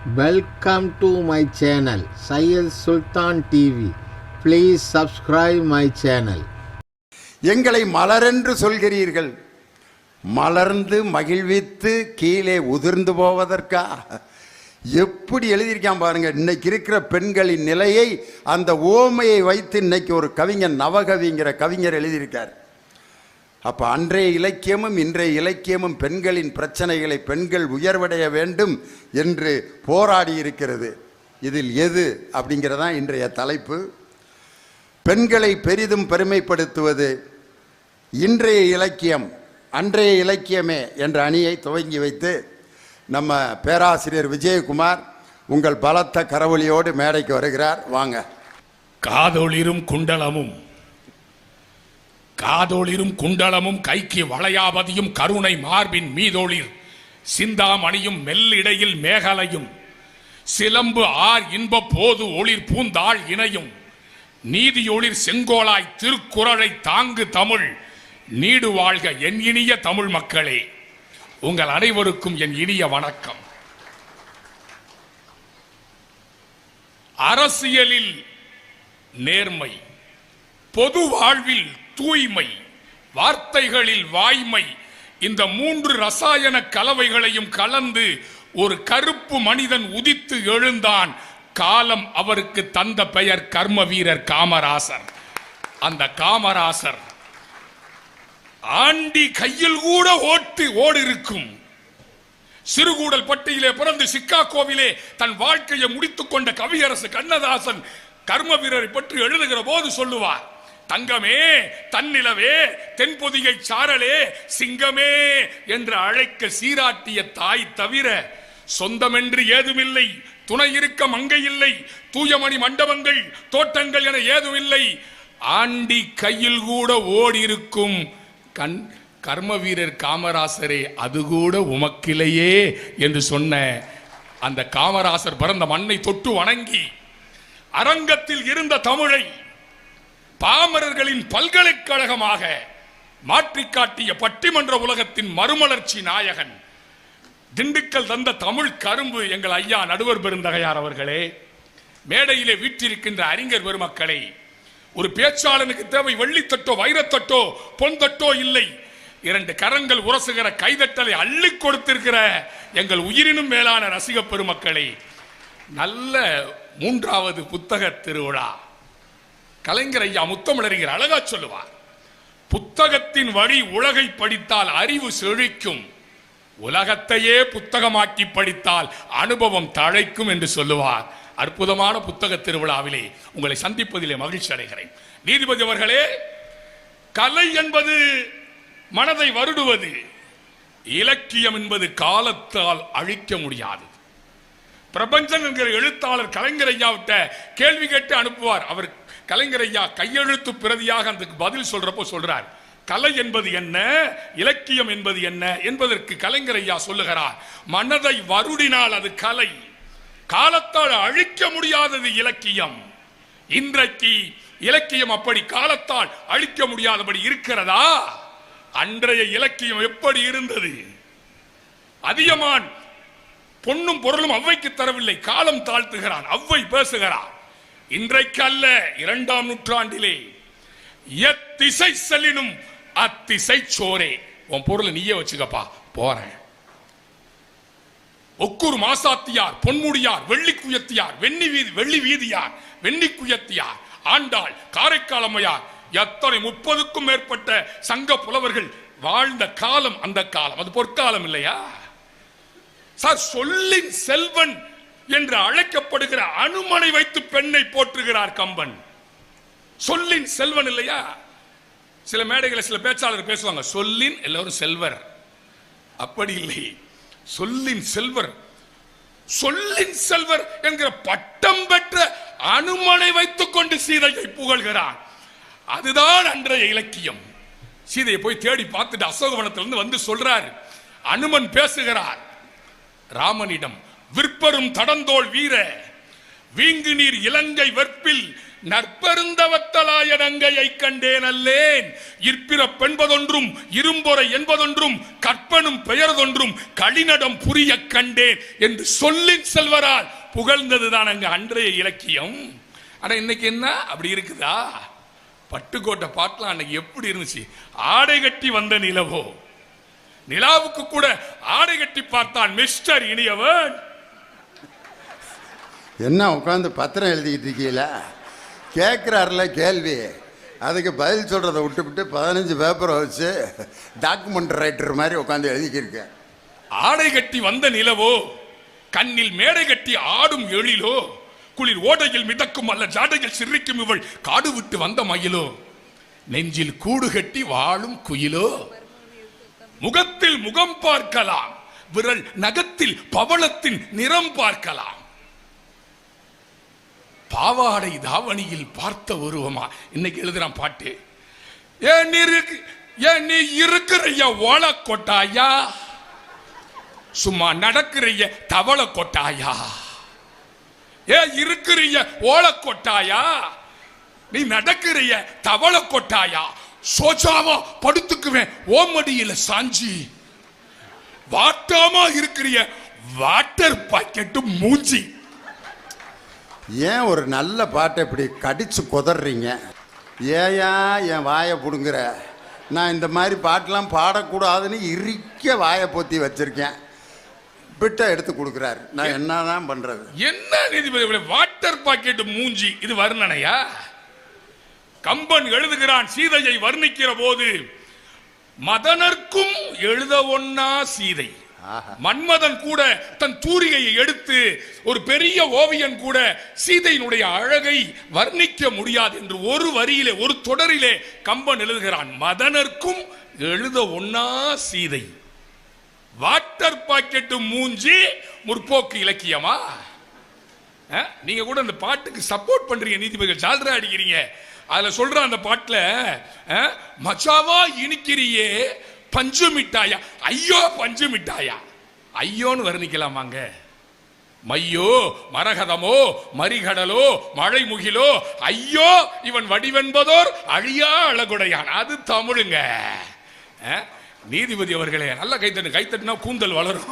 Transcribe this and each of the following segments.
Welcome to my channel, Syed Sultan TV. Please subscribe my channel. எங்களை மலரென்று சொல்கிறீர்கள், மலர்ந்து மகிழ்வித்து கீழே உதிர்ந்து போவதற்கா? எப்படி எழுதியிருக்கான் பாருங்க. இன்னைக்கு இருக்கிற பெண்களின் நிலையை அந்த ஓமையை வைத்து இன்னைக்கு ஒரு கவிஞர், நவகவிங்கிற கவிஞர் எழுதியிருக்கார். அப்போ அன்றைய இலக்கியமும் இன்றைய இலக்கியமும் பெண்களின் பிரச்சனைகளை பெண்கள் உயர்வடைய வேண்டும் என்று போராடி இருக்கிறது. இதில் எது அப்படிங்கிறதான் இன்றைய தலைப்பு. பெண்களை பெரிதும் பெருமைப்படுத்துவது இன்றைய இலக்கியம் அன்றைய இலக்கியமே என்ற அணியை துவங்கி வைத்து நம்ம பேராசிரியர் விஜயகுமார் உங்கள் பலத்த கரவொலியோடு மேடைக்கு வருகிறார். வாங்க. காதொளிரும் குண்டலமும் கைக்கு வளையாபதியும் கருணை மார்பின் மீதொளிர் சிந்தாமணியும் மெல்லிடையில் மேகலையும் சிலம்பு ஆர் இன்ப போது ஒளிர் பூந்தாள் இணையும் நீதியொளிர் செங்கோலாய் திருக்குறளை தாங்கு தமிழ் நீடு வாழ்க என் இனிய தமிழ் மக்களே. உங்கள் அனைவருக்கும் என் இனிய வணக்கம். அரசியலில் நேர்மை, பொது வாழ்வில் தூய்மை, வார்த்தைகளில் வாய்மை, இந்த மூன்று ரசாயன கலவைகளையும் கலந்து ஒரு கருப்பு மனிதன் உதித்து எழுந்தான். காலம் அவருக்கு தந்த பெயர் கர்ம வீரர் காமராசர். அந்த காமராசர் ஆண்டி கையில் கூட ஓடு இருக்கும். சிறுகூடல் பட்டியிலே பிறந்து சிக்காகோவிலே தன் வாழ்க்கையை முடித்துக் கொண்ட கவியரசு கண்ணதாசன் கர்ம வீரரை பற்றி எழுதுகிற போது சொல்லுவார், தங்கமே தன்னிலவே தென்பொதிகை சாரலே சிங்கமே என்று அழைக்க சீராட்டிய தாய் தவிர சொந்தமென்று ஏதுமில்லை, துணை இருக்க மங்கை இல்லை, தூயமணி மண்டபங்கள் தோட்டங்கள் என ஏதுமில்லை, ஆண்டி கையில் கூட ஓடி இருக்கும் கர்ம வீரர் காமராசரே அது கூட உமக்கிலேயே என்று சொன்ன அந்த காமராசர் பிறந்த மண்ணை தொட்டு வணங்கி அரங்கத்தில் இருந்த தமிழை பாமரர்களின் பல்கலைக்கழகமாக மாற்றி காட்டிய பட்டிமன்ற உலகத்தின் மறுமலர்ச்சி நாயகன், திண்டுக்கல் தந்த தமிழ் கரும்பு எங்கள் ஐயா நடுவர் பெருந்தகையார் அவர்களே, மேடையிலே வீற்றிருக்கின்ற அறிஞர் பெருமக்களே, ஒரு பேச்சாளனுக்கு தேவை வெள்ளித்தட்டோ வைரத்தட்டோ பொன் தட்டோ இல்லை, இரண்டு கரங்கள் உரசுகிற கைதட்டலை அள்ளி கொடுத்திருக்கிற எங்கள் உயிரினும் மேலான ரசிக பெருமக்களே, நல்ல மூன்றாவது புத்தக திருவிழா. கலைஞர் ஐயா முத்தமிழறிஞர் அழகா சொல்லுவார், புத்தகத்தின் வழி உலகை படித்தால் அறிவு செழிக்கும், உலகத்தையே புத்தகமாக்கி படித்தால் அனுபவம் தழைக்கும் என்று சொல்லுவார். அற்புதமான புத்தக திருவிழாவிலே உங்களை சந்திப்பதிலே மகிழ்ச்சி அடைகிறேன். நீதிபதி அவர்களே, கலை என்பது மனதை வருடுவது, இலக்கியம் என்பது காலத்தால் அழிக்க முடியாது. பிரபஞ்சன் என்கிற எழுத்தாளர் கலைஞர் ஐயாவிட்ட கேள்வி கேட்டு அனுப்புவார். அவர் கலைஞர் ஐயா கையெழுத்து பிரதியாக அந்த பதில் சொல்றப்போ சொல்றார், கலை என்பது என்ன, இலக்கியம் என்பது என்ன என்பதற்கு கலைஞர் ஐயா சொல்லுகிறார், மனதை வருடினால் அது கலை, காலத்தால் அழிக்க முடியாதது இலக்கியம். இன்றைக்கு இலக்கியம் அப்படி காலத்தால் அழிக்க முடியாதபடி இருக்கிறதா? அன்றைய இலக்கியம் எப்படி இருந்தது? அதியமான் பொன்னும் பொருளும் அவ்வைக்கு தரவில்லை, காலம் தாழ்த்துகிறான், அவ்வை பேசுகிறான். இன்றைக்கு அல்ல, 2ஆம் நூற்றாண்டிலே எத்திசை செல்லினும் அத்திசை சோரே. உன் பொருளை நீயே வச்சுக்கப்பா, போறேன். ஒக்கூர் மாசாத்தியார், பொன்முடியார், வெள்ளி குயத்தியார், வெள்ளி வீதியார், வெண்ணி குயத்தியார், ஆண்டாள், காரைக்கால் அம்மையார், எத்தனை 30க்கும் மேற்பட்ட சங்க புலவர்கள் வாழ்ந்த காலம் அந்த காலம். அது பொற்காலம் இல்லையா சார்? சொல்லின் செல்வன் என்று அழைக்கப்படுகிற அனுமனை வைத்து பெண்ணை போற்றுகிறார் கம்பன். சொல்லின் செல்வன் இல்லையா? சில மேடைகளில் சில பேச்சாளர் பேசுவாங்க, சொல்லின் எல்லாரும் செல்வர். அப்படி இல்லை, சொல்லின் செல்வர். சொல்லின் செல்வர் என்கிற பட்டம் பெற்ற அனுமனை வைத்துக் கொண்டு சீதையை புகழ்கிறார். அதுதான் அன்றைய இலக்கியம். சீதையை போய் தேடி பார்த்துட்டு அசோகவனத்திலிருந்து வந்து சொல்றார். அனுமன் பேசுகிறார் ராமனிடம், விற்பரும் தடந்தோள் வீர வீங்கு நீர் இலங்கை வெற்பில் நற்பெருந்தவத்தலாய நங்கையை கண்டேன் அல்லேன். இற்பிறப்பென்பதொன்றும் இரும்பொறை என்பதொன்றும் கற்பனும் பெயர்தொன்றும் களிநடம் புரிய கண்டேன் என்று சொல்லின் செல்வரால் புகழ்ந்ததுதான் அங்க அன்றைய இலக்கியம். ஆனா இன்னைக்கு என்ன அப்படி இருக்குதா? பட்டுக்கோட்டை பாட்டலாம் அன்னைக்கு எப்படி இருந்துச்சு? ஆடை கட்டி வந்த நிலவோ, நிலாவுக்கு கூட ஆடை கட்டி பார்த்தான் மிஸ்டர் இனியவன். என்ன உட்காந்து பத்திரம் எழுதிக்கிட்டு இருக்கீங்களா? கேட்குறாருல கேள்வி, அதுக்கு பதில் சொல்கிறத விட்டுவிட்டு 15 பேப்பரை வச்சு டாக்குமெண்ட் ரைட்டர் மாதிரி உட்காந்து எழுதிக்கிருக்கேன். ஆடை கட்டி வந்த நிலவோ, கண்ணில் மேடை கட்டி ஆடும் எழிலோ, குளிர் ஓடையில் மிதக்கும் அல்ல ஜாடையில் சிரிக்கும் இவள் காடு விட்டு வந்த மயிலோ, நெஞ்சில் கூடு கட்டி வாழும் குயிலோ, முகத்தில் முகம் பார்க்கலாம், விரல் நகத்தில் பவளத்தின் நிறம் பார்க்கலாம், பாவாடை தாவணியில் பார்த்த உருவமா. இன்னைக்கு எழுதுறான் பாட்டு. ஏன் நீ இருக்கிற ஓல கொட்டாயா, சும்மா நடக்கிற தவள கொட்டாயா, இருக்கிற ஓல கொட்டாயா, நீ நடக்கிற தவள கொட்டாயா, சோஜாவா படுத்துக்குவேன் ஓமடியில சாஞ்சி, வாட்டாமா இருக்கிற வாட்டர் பாக்கெட்டு மூஞ்சி. ஏன் ஒரு நல்ல பாட்டை இப்படி கடிச்சு குதறீங்க? ஏயா என் வாயை பிடுங்குற? நான் இந்த மாதிரி பாட்டெலாம் பாடக்கூடாதுன்னு இறுக்க வாயை பொத்தி வச்சிருக்கேன். பிட்டை எடுத்து கொடுக்குறாரு, நான் என்னதான் பண்றது? என்ன நீதிபதி வாட்டர் பாக்கெட் மூஞ்சி, இது வர்ணனையா? கம்பன் எழுதுகிறான், சீதையை வர்ணிக்கிற போது மதனர்க்கும் எழுத ஒண்ணா சீதை. மன்மதன் கூட தன் தூரிகையை எடுத்து ஒரு பெரிய ஓவியன் கூட சீதையினுடைய அழகை வர்ணிக்க முடியாது என்று ஒரு வரியிலே ஒரு தொடரிலே கம்பன் எழுதுகிறான். மதனர்க்கும் எழுத ஒண்ணா சீதை. வாட்டர் பாக்கெட் மூஞ்சி முற்போக்கு இலக்கியமா? நீங்க கூட அந்த பாட்டுக்கு சப்போர்ட் பண்றீங்க, நீதிபதிகள் ஜால்ரா அடிக்கிறீங்க. அதுல சொல்ற அந்த பாட்டுல மச்சாவா இனிக்கிறியே பஞ்சு மிட்டாயா, ஐயோ பஞ்சு மிட்டாயா, ஐயோன்னு வர்ணிக்கலாமாங்க? மையோ மரகதமோ மரிகடலோ மழை முகிலோ, ஐயோ இவன் வடிவென்பதோர் அழியா அழகுடையான், அது தமிழுங்க. நீதிபதி அவர்களே நல்ல கைத்தட்டுனா கூந்தல் வளரும்.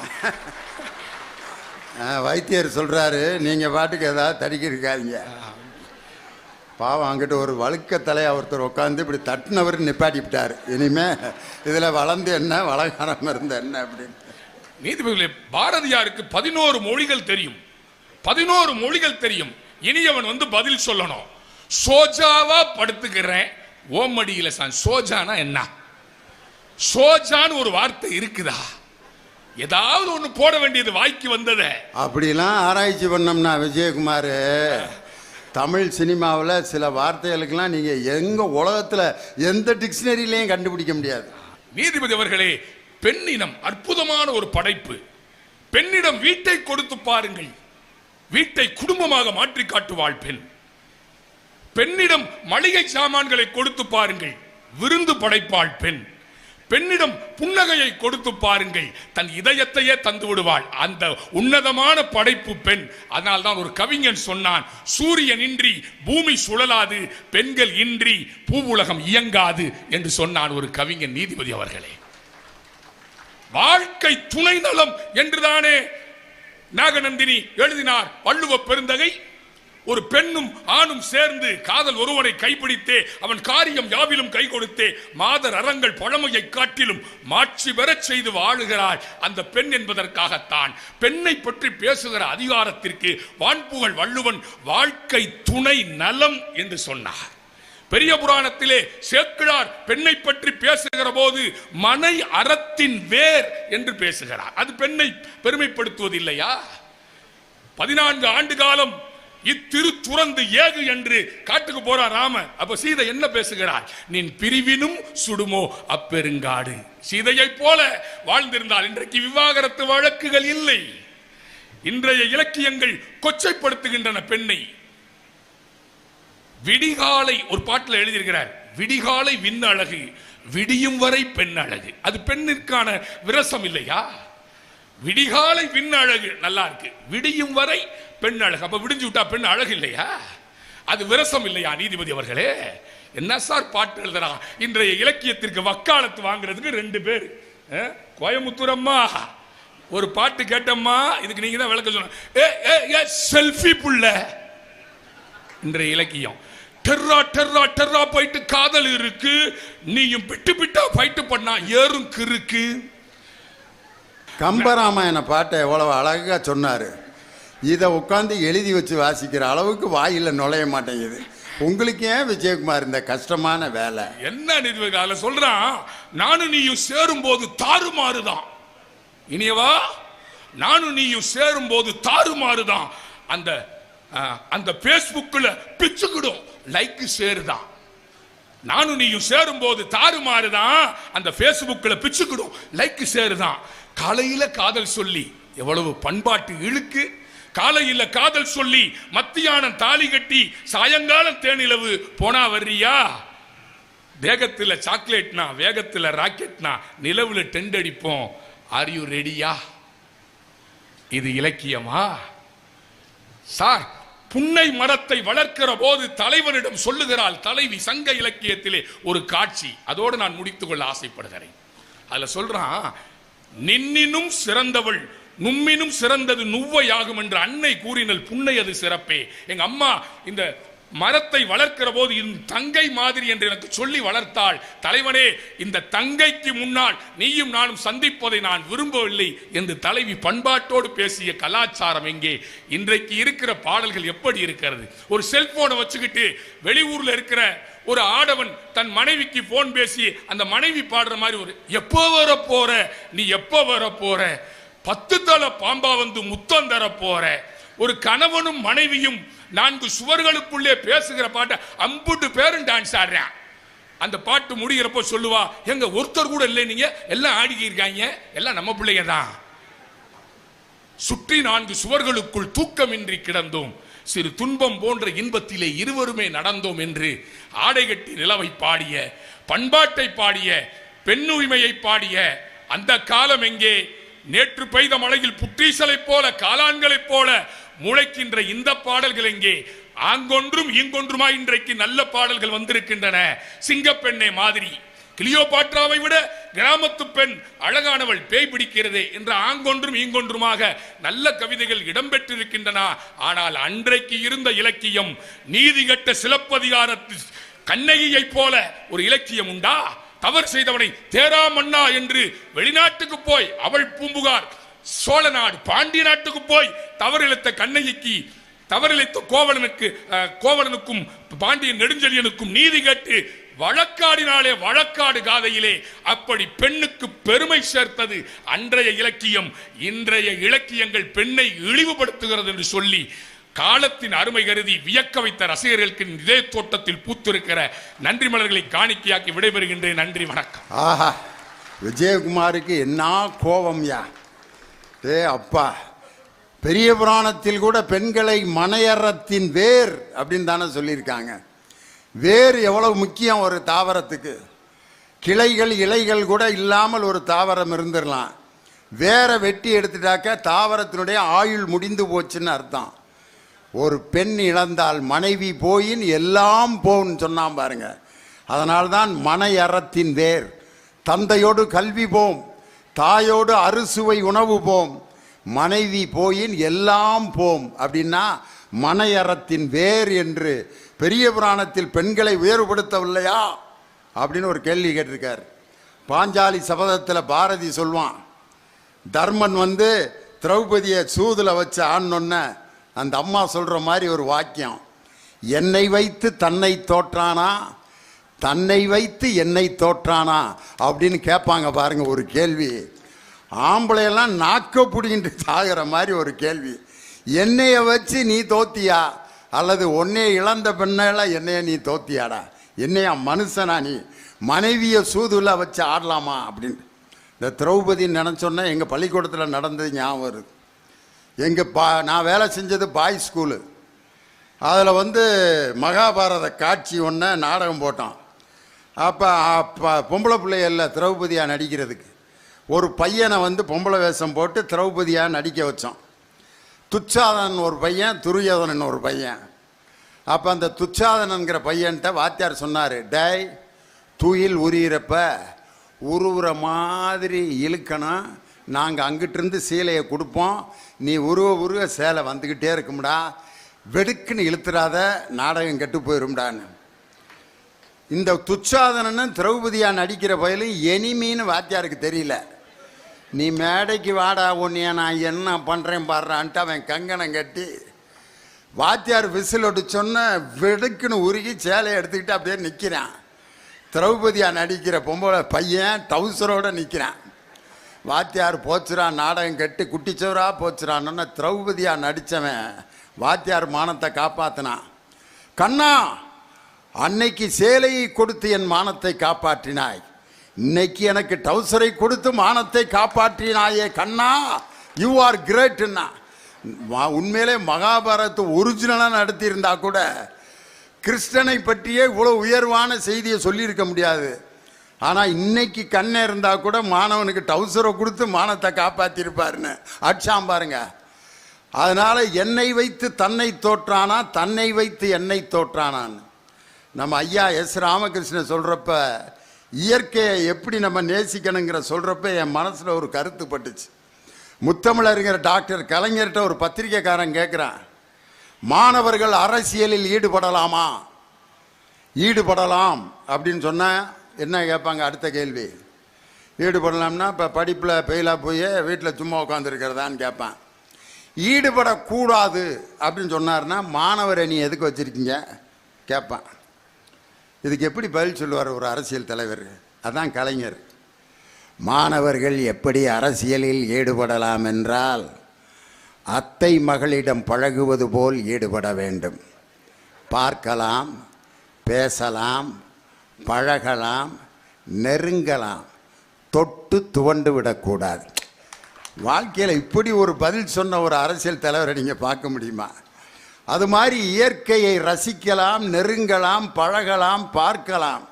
வைத்தியர் சொல்றாரு, நீங்க பாட்டுக்கு ஏதாவது தடுக்கி இருக்காதீங்க. பாவம் அங்கிட்ட ஒரு வழுக்க தலையா ஒருத்தர் உட்காந்து இப்படி தட்டுனவர் நிப்பாட்டி விட்டார். இனிமே இதுல வளர்ந்து என்ன வளகாரம் இருந்த என்ன அப்படின்னு. நீதிபதிகளே, பாரதியாருக்கு 11 மொழிகள் தெரியும். 11 மொழிகள் தெரியும். இனியவன் வந்து பதில் சொல்லணும். சோஜாவா படுத்துக்கிறேன் ஓமடியில சான். சோஜானா என்ன? சோஜான்னு ஒரு வார்த்தை இருக்குதா? ஏதாவது ஒண்ணு போட வேண்டியது வாய்க்கு வந்தத. அப்படிலாம் ஆராய்ச்சி பண்ணோம்னா விஜயகுமார், தமிழ் சினிமாவில் சில வார்த்தைகளுக்கெல்லாம் நீங்க எங்க உலகத்துல எந்த டிக்ஷனரியிலையும் கண்டுபிடிக்க முடியாது. நீதிபதி அவர்களே, பெண்ணினம் அற்புதமான ஒரு படைப்பு. பெண்ணிடம் வீட்டை கொடுத்து பாருங்கள், வீட்டை குடும்பமாக மாற்றி காட்டுவாள் பெண். பெண்ணிடம் மளிகை சாமான்களை கொடுத்து பாருங்கள், விருந்து படைப்பாள் பெண். பெண்ணிடம் புன்னகையை கொடுத்து பாருங்கள், தன் இதயத்தையே தந்து விடுவாள். அந்த உன்னதமான படைப்பு பெண். அதனால் தான் ஒரு கவிஞன் சொன்னான், சூரியன் இன்றி பூமி சுழலாது, பெண்கள் இன்றி பூவுலகம் இயங்காது என்று சொன்னான் ஒரு கவிஞன். நீதிபதி அவர்களே, வாழ்க்கை துணை நலம் என்றுதானே நாகநந்தினி எழுதினார் வள்ளுவ பெருந்தகை. ஒரு பெண்ணும் ஆணும் சேர்ந்து காதல் ஒருவனை கைப்பிடித்தே அவன் காரியம் யாவிலும் கை கொடுத்தே மாதர் அறங்கள் பழமையை காட்டிலும் மாட்சி பெறச் செய்து வாழுகிறாள் அந்த பெண் என்பதற்காகத்தான் பெண்ணை பற்றி பேசுகிற அதிகாரத்திற்கு வான்புகழ் வள்ளுவன் வாழ்க்கை துணை நலம் என்று சொன்னார். பெரிய புராணத்திலே சேக்கிழார் பெண்ணை பற்றி பேசுகிற போது மனை அறத்தின் வேர் என்று பேசுகிறார். அது பெண்ணை பெருமைப்படுத்துவது இல்லையா? 14 ஆண்டு காலம் இத்திரு துறந்து ஏகு என்று காட்டுக்கு போறார் ராமன். அப்ப சீதை என்ன பேசுகிறாள்? நின் பிரிவினும் சுடுமோ அப்பெருங்காடு. சீதையை போல வாழ்ந்திருந்தால் இன்றைக்கு விவாகரத்து வழக்குகள் இல்லை. இன்றைய இலக்கியங்கள் கொச்சைப்படுத்துகின்றன பெண்ணை. விடிகாலை ஒரு பாட்டில் எழுதியிருக்கிறார், விடிகாலை விண் அழகு விடியும் வரை பெண் அழகு. அது பெண்ணிற்கான விரசம் இல்லையா? விடிகாலை விண் அழகு நல்லா இருக்கு, விடியும் வரை பெண் அழகு. அப்ப விடிஞ்சு விட்டா பெண் அழகு இல்லையா? அது விரசம் இல்லையா நீதிபதி அவர்களே? என்ன சார் பாட்டு எழுதுறா? இன்றைய இலக்கியத்திற்கு வக்காலத்து வாங்குறதுக்கு 2 பேர். கோயமுத்தூர் அம்மா ஒரு பாட்டு கேட்டம்மா, இதுக்கு நீங்க தான் விளக்க சொன்ன. செல்ஃபி புள்ள இன்றைய இலக்கியம். டெர்ரா டெர்ரா டெர்ரா போயிட்டு காதல் இருக்கு, நீயும் பிட்டு பிட்டா ஃபைட் பண்ணா ஏறும் கிறுக்கு. கம்பராமாயண பாட்டை எவ்வளவு அழகா சொன்னாரு. இதை உட்காந்து எழுதி வச்சு வாசிக்கிற அளவுக்கு வாயில நுழைய மாட்டேங்குது. உங்களுக்கு ஏன் விஜயகுமார் இந்த கஷ்டமான வேலை? என்ன நிர்வாக சொல்றான், நானும் நீயும் சேரும் போது தாறுமாறுதான். இனியவா, நானும் நீயும் சேரும் போது தாறுமாறுதான். அந்த பேஸ்புக்ல பிச்சுக்கிடும் லைக் ஷேர் தான். நானும் நீயும் சேரும் போது தாறுமாறுதான், அந்த பேஸ்புக்ல பிச்சுக்கிடும் லைக் ஷேர் தான். காலையில காதல் சொல்லி எவ்வளவு பண்பாட்டு இழுக்கு. காலையில காதல் சொல்லி மத்தியானம் தாலி கட்டி சாயங்காலம் தேனிலவு போனா வர்றியா? வேகத்துல சாக்லேட்னா வேகத்துல ராக்கெட்னா நிலவுல டெண்ட் அடிப்போம். ஆர் யூ ரெடியா? இது இலக்கியமா சார்? புன்னை மரத்தை வளர்க்கிற போது தலைவனிடம் சொல்லுகிறாள் தலைவி. சங்க இலக்கியத்திலே ஒரு காட்சி, அதோடு நான் முடித்துக் கொள்ள ஆசைப்படுகிறேன். அதுல சொல்றான், நின்னினும் சிறந்தவள் நும்மினும் சிறந்தது நுவ்வையாகும் என்று அன்னை கூறினல் புன்னை அது சிறப்பே. எங்க அம்மா இந்த மரத்தை வளர்க்கிற போது என் தங்கை மாதிரி என்று எனக்கு சொல்லி வளர்த்தாள். தலைவனே, இந்த தங்கைக்கு முன்னால் நீயும் நானும் சந்திப்பதை நான் விரும்பவில்லை என்று தலைவி பண்பாட்டோடு பேசிய கலாச்சாரம் எங்கே? இன்றைக்கு இருக்கிற பாடல்கள் எப்படி இருக்கிறது? ஒரு செல்போனை வச்சுக்கிட்டு வெளியூர்ல இருக்கிற ஒரு ஆடவன் தன் மனைவிக்கு போன் பேசி அந்த மனைவி பாடுற மாதிரி ஒரு எப்போ வர போற, நீ எப்போ வர போற, 10 தலை பாம்பா வந்து முத்தம் தர போற. ஒரு கணவனும் மனைவியும் 4 சுவர்களுக்குள்ளே பேசுகிற பாட்டை 50 பேரும் டான்ஸ் ஆடுறான். அந்த பாட்டு முடிகிறப்போ சொல்லுவா, எங்க ஒருத்தர் கூட இல்லை, நீங்க எல்லாம் ஆடிக்கி இருக்காங்க, எல்லாம் நம்ம பிள்ளைங்க தான். சுற்றி 4 சுவர்களுக்குள் தூக்கமின்றி கிடந்தோம், சிறு துன்பம் போன்ற இன்பத்திலே இருவருமே நடந்தோம் என்று ஆடை கட்டி நிலவை பாடிய, பண்பாட்டை பாடிய, பெண்ணுரிமையை பாடிய அந்த காலம் எங்கே? நேற்று பெய்த மழையில் புற்றீசலை போல காளான்களைப் போல முளைக்கின்ற இந்த பாடல்கள் எங்கே? ஆங்கொன்றும் இங்கொன்றுமாய் இன்றைக்கு நல்ல பாடல்கள் வந்திருக்கின்றன. சிங்கப்பெண்ணே மாதிரி, கிளியோபாட்ராவை விட கிராமத்து பெண் அழகானவள், பேய் பிடிக்கிறதே என்ற ஆங்கொன்றும் இங்கொன்றுமாக நல்ல கவிதைகள் இடம்பெற்றிருக்கின்றன. ஆனால் அன்றைக்கு இருந்த இலக்கியம் நீதி கட்ட சிலப்பதிகாரத்து கண்ணகியை போல ஒரு இலக்கியம் உண்டா? தவறு செய்தவனை தேரா மன்னா என்று வெளிநாட்டுக்கு போய் அவள் பூம்புகார், சோழ நாடு பாண்டிய நாட்டுக்கு போய் தவறிழைத்த கண்ணகிக்கு, தவறிழைத்த கோவலனுக்கும் பாண்டிய நெடுஞ்செழியனுக்கும் நீதி கேட்டு வழக்காடினாலே வழக்காடு காதையிலே அப்படி பெண்ணுக்கு பெருமை சேர்த்தது அன்றைய இலக்கியம். இன்றைய இலக்கியங்கள் பெண்ணை இழிவுபடுத்துகிறது என்று சொல்லி காலத்தின் அருமை கருதி வியக்க வைத்த ரசிகர்களுக்கு இதே தோட்டத்தில் பூத்திருக்கிற நன்றி மலர்களை காணிக்கையாக்கி விடைபெறுகின்றேன். நன்றி, வணக்கம். ஆஹா, விஜயகுமாருக்கு என்ன கோபம்யா! அப்பா, பெரிய புராணத்தில் கூட பெண்களை மனையறத்தின் வேர் அப்படின்னு தானே சொல்லியிருக்காங்க. வேர் எவ்வளவு முக்கியம் ஒரு தாவரத்துக்கு. கிளைகள் இலைகள் கூட இல்லாமல் ஒரு தாவரம் இருந்துடலாம். வேற வெட்டி எடுத்துட்டாக்க தாவரத்தினுடைய ஆயுள் முடிந்து போச்சுன்னு அர்த்தம். ஒரு பெண் இழந்தால் மனைவி போயின் எல்லாம் போன்னு சொன்னான் பாருங்க. அதனால்தான் மனையறத்தின் வேர். தந்தையோடு கல்வி போம், தாயோடு அறுசுவை உணவு போம், மனைவி போயின் எல்லாம் போம் அப்படின்னா மனையறத்தின் வேர் என்று பெரிய புராணத்தில் பெண்களை வேறுபடுத்தவில்லையா அப்படின்னு ஒரு கேள்வி கேட்டிருக்கார். பாஞ்சாலி சபதத்தில் பாரதி சொல்வான், தர்மன் திரௌபதியை சூதுல வச்சு ஆனொன்ன அந்த அம்மா சொல்ற மாதிரி ஒரு வாக்கியம், என்னை வைத்து தன்னை தோற்றானா, தன்னை வைத்து என்னை தோற்றானா அப்படின்னு கேட்பாங்க பாருங்க. ஒரு கேள்வி, ஆம்பளையெல்லாம் நாக்க பிடிங்கிட்டு சாகிற மாதிரி ஒரு கேள்வி. என்னைய வச்சு நீ தோத்தியா, அல்லது உன்னைய இழந்த பெண்ணெல்லாம் என்னைய நீ தோத்தியாடா, என்னையா மனுஷனா நீ, மனைவியை சூதுல வச்சு ஆடலாமா அப்படின்னு. இந்த திரௌபதி நினச்சோன்னா எங்கள் பள்ளிக்கூடத்தில் நடந்தது ஞாபகம் வருது. நான் வேலை செஞ்சது பாய்ஸ் ஸ்கூலு. அதில் மகாபாரத காட்சி ஒன்று நாடகம் போட்டோம். அப்போ பொம்பளை பிள்ளைகள்ல திரௌபதியாக நடிக்கிறதுக்கு ஒரு பையனை பொம்பளை வேஷம் போட்டு திரௌபதியாக நடிக்க வச்சோம். துச்சாதன் ஒரு பையன், துரியோதனன் ஒரு பையன். அப்போ அந்த துச்சாதனங்கிற பையன்கிட்ட வாத்தியார் சொன்னார், டேய் துயில் உரியிறப்ப உருவுற மாதிரி இழுக்கணும், நாங்கள் அங்கிட்டிருந்து சீலையை கொடுப்போம், நீ உருவ சேலை வந்துக்கிட்டே இருக்கும்டா, வெடுக்குன்னு இழுத்துறாத, நாடகம் கெட்டு போயிரும்டான்னு. இந்த துச்சாதனன்னு திரௌபதியா நடிக்கிற பயிலும் எனிமின்னு வாத்தியாருக்கு தெரியல. நீ மேடைக்கு வாடா உன்னைய நான் என்ன பண்ணுறேன் பாடுறான்ட்டு அவன் கங்கணம் கட்டி வாத்தியார் விசில் ஒடிச்சொன்ன வெடுக்குன்னு உருகி சேலையை எடுத்துக்கிட்டு அப்படியே நிற்கிறான். திரௌபதியா நடிக்கிற பொம்பளை பையன் டவுசரோடு நிற்கிறான். வாத்தியார் போச்சுறான், நாடகம் கட்டி குட்டிச்சவரா போச்சுறான்னு திரௌபதியா நடித்தவன் வாத்தியார் மானத்தை காப்பாற்றினான். கண்ணா, அன்னைக்கு சேலையை கொடுத்து என் மானத்தை காப்பாற்றினாய், இன்னைக்கு எனக்கு டவுசரை கொடுத்து மானத்தை காப்பாற்றினாயே கண்ணா, யூ ஆர் கிரேட்னா. உண்மையிலே மகாபாரதத்தை ஒரிஜினலாக நடத்தியிருந்தா கூட கிருஷ்ணனை பற்றியே இவ்வளோ உயர்வான செய்தியை சொல்லியிருக்க முடியாது. ஆனால் இன்னைக்கு கண்ணை இருந்தால் கூட மாணவனுக்கு டவுசரை கொடுத்து மானத்தை காப்பாற்றிருப்பாருன்னு அடிச்சாம் பாருங்க. அதனால் என்னை வைத்து தன்னை தோற்றானா, தன்னை வைத்து என்னை தோற்றானான்னு நம்ம ஐயா எஸ் ராமகிருஷ்ணன் சொல்கிறப்ப, இயற்கையை எப்படி நம்ம நேசிக்கணுங்கிற சொல்கிறப்ப என் மனசில் ஒரு கருத்து பட்டுச்சு. முத்தமிழறிஞர் டாக்டர் கலைஞர்கிட்ட ஒரு பத்திரிக்கைக்காரன் கேட்குறான், மாணவர்கள் அரசியலில் ஈடுபடலாமா? ஈடுபடலாம் அப்படின்னு சொன்னால் என்ன கேட்பாங்க? அடுத்த கேள்வி, ஈடுபடலாம்னா இப்போ படிப்பில் ஃபெயிலாக போய் வீட்டில் சும்மா உட்காந்துருக்கிறதான்னு கேட்பான். ஈடுபடக்கூடாது அப்படின்னு சொன்னார்னா மாணவரை நீ எதுக்கு வச்சுருக்கீங்க கேட்பான். இதுக்கு எப்படி பதில் சொல்லுவார் ஒரு அரசியல் தலைவர்? அதான் கலைஞர். மாணவர்கள் எப்படி அரசியலில் ஈடுபடலாம் என்றால் அத்தை மகளிடம் பழகுவது போல் ஈடுபட வேண்டும். பார்க்கலாம், பேசலாம், பழகலாம், நெருங்கலாம், தொட்டு துவண்டு விடக்கூடாது. வாழ்க்கையில் இப்படி ஒரு பதில் சொன்ன ஒரு அரசியல் தலைவரை நீங்கள் பார்க்க முடியுமா? அது மாதிரி இயற்கையை ரசிக்கலாம், நெருங்கலாம், பழகலாம், பார்க்கலாம்.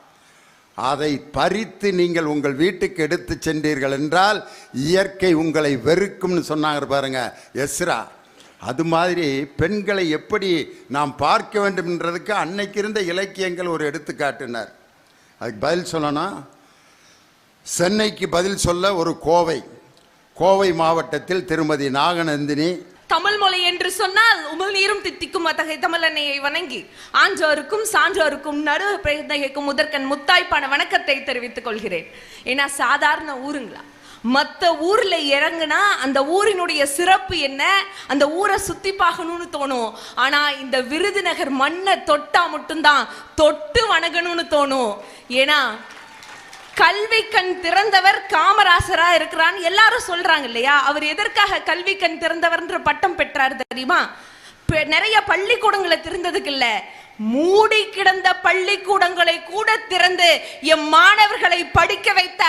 அதை பறித்து நீங்கள் உங்கள் வீட்டுக்கு எடுத்து சென்றீர்கள் என்றால் இயற்கை உங்களை வெறுக்கும்னு சொன்னாங்க பாருங்க எஸ்ரா. அது மாதிரி பெண்களை எப்படி நாம் பார்க்க வேண்டும் என்றதுக்கு அன்னைக்கு இருந்த இலக்கியங்கள் ஒரு எடுத்துக்காட்டினார். அதுக்கு பதில் சொல்லணும். சென்னைக்கு பதில் சொல்ல ஒரு கோவை மாவட்டத்தில் திருமதி நாகநந்தினி, தமிழ் மொழி என்று சொன்னால் உமிழ்நீரும் தித்திக்கும் அத்தகைய தமிழ் அன்னையை வணங்கி ஆன்றோருக்கும் சான்றோருக்கும் நடு பிரதிகைக்கும் முதற்கண் முத்தாய்ப்பான வணக்கத்தை தெரிவித்துக் கொள்கிறேன். ஏன்னா சாதாரண ஊருங்களா, மற்ற ஊர்ல இறங்குனா அந்த ஊரினுடைய சிறப்பு என்ன, அந்த ஊரை சுத்தி பார்க்கணும்னு தோணும். ஆனா இந்த விருதுநகர் மண்ணை தொட்டா மட்டும்தான் தொட்டு வணங்கணும்னு தோணும். ஏன்னா கல்வி கண் திறந்தவர் காமராசரா இருக்கிறான்னு எல்லாரும் சொல்றாங்க இல்லையா? அவர் எதற்காக கல்வி கண் திறந்தவர்ன்ற பட்டம் பெற்றார் தெரியுமா? நிறைய பள்ளிக்கூடங்களை திறந்ததுக்கு இல்ல, மூடி கிடந்த பள்ளிக்கூடங்களை கூட திறந்து எம் மாணவர்களை படிக்க வைத்த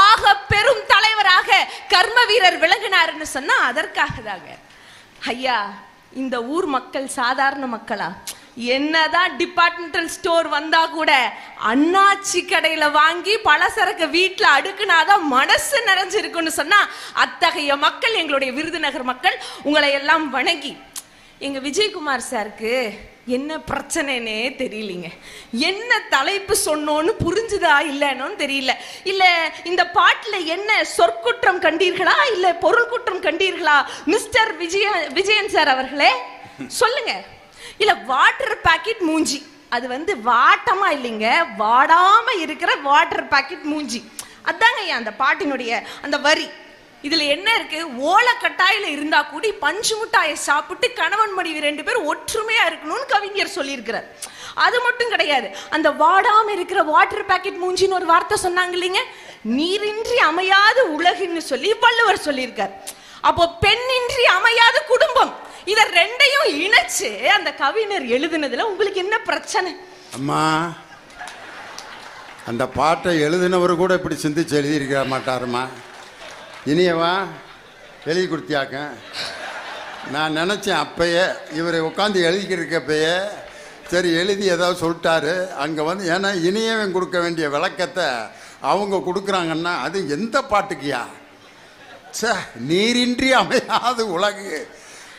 ஆக பெரும் தலைவராக கர்ம வீரர் விளங்கினார்னு சொன்னா அதற்காக தாங்க. ஐயா, இந்த ஊர் மக்கள் சாதாரண மக்களா? என்னதான் டிபார்ட்மெண்டல் ஸ்டோர் வந்தா கூட அண்ணாச்சி கடையில வாங்கி பலசரக்கு வீட்டுல அடுக்குனாதான் மனசு நிறைஞ்சிருக்குன்னு சொன்னா அத்தகைய மக்கள் எங்களுடைய விருதுநகர் மக்கள். உங்களை எல்லாம் வணங்கி எங்க விஜயகுமார் சாருக்கு என்ன பிரச்சனைனே தெரியலீங்க. என்ன தலைப்பு சொன்னோன்னு புரிஞ்சுதா இல்லைன்னு தெரியல. இல்ல இந்த பாட்டுல என்ன சொற்குற்றம் கண்டீர்களா இல்ல பொருள் குற்றம் கண்டீர்களா மிஸ்டர் விஜயன் சார் அவர்களே சொல்லுங்க. இல்ல வாட்டர் பாக்கெட் மூஞ்சி, அது வந்து வாட்டமா இல்லைங்க, வாடாம இருக்கிற வாட்டர் பாக்கெட் மூஞ்சி, அதாங்க அந்த பாட்டினுடைய அந்த வரி. இதுல என்ன இருக்கு? ஓலக்கட்டாயில இருந்தா கூடி பஞ்சு முட்டாயை சாப்பிட்டு கணவன் மனைவி 2 பேரும் ஒற்றுமையா இருக்கணும்னு கவிஞர் சொல்லியிருக்கிறார். அது மட்டும் கிடையாது, அந்த வாடாம இருக்கிற வாட்டர் பாக்கெட் மூஞ்சின்னு ஒரு வார்த்தை சொன்னாங்க இல்லைங்க, நீரின்றி அமையாத உலகுன்னு சொல்லி வள்ளுவர் சொல்லியிருக்கார். அப்போ பெண்ணின்றி அமையாத குடும்பம், இத ரெண்டையும் இணைச்சு அந்த கவிஞர் எழுதுனதுல உங்களுக்கு என்ன பிரச்சனை? அம்மா, அந்த பாட்டை எழுதினவர் கூட இப்படி சிந்திச்சு எழுதியிருக்க மாட்டாருமா. இனியவா எழுதி கொடுத்தியாக்க. நான் நினச்சேன் அப்பயே இவர் உட்காந்து எழுதிக்கிருக்கப்பயே சரி எழுதி ஏதாவது சொல்லிட்டாரு அங்கே வந்து. ஏன்னா இனியவன் கொடுக்க வேண்டிய விளக்கத்தை அவங்க கொடுக்குறாங்கன்னா அது எந்த பாட்டுக்கியா? நீரின்றி அமையாது உலகு.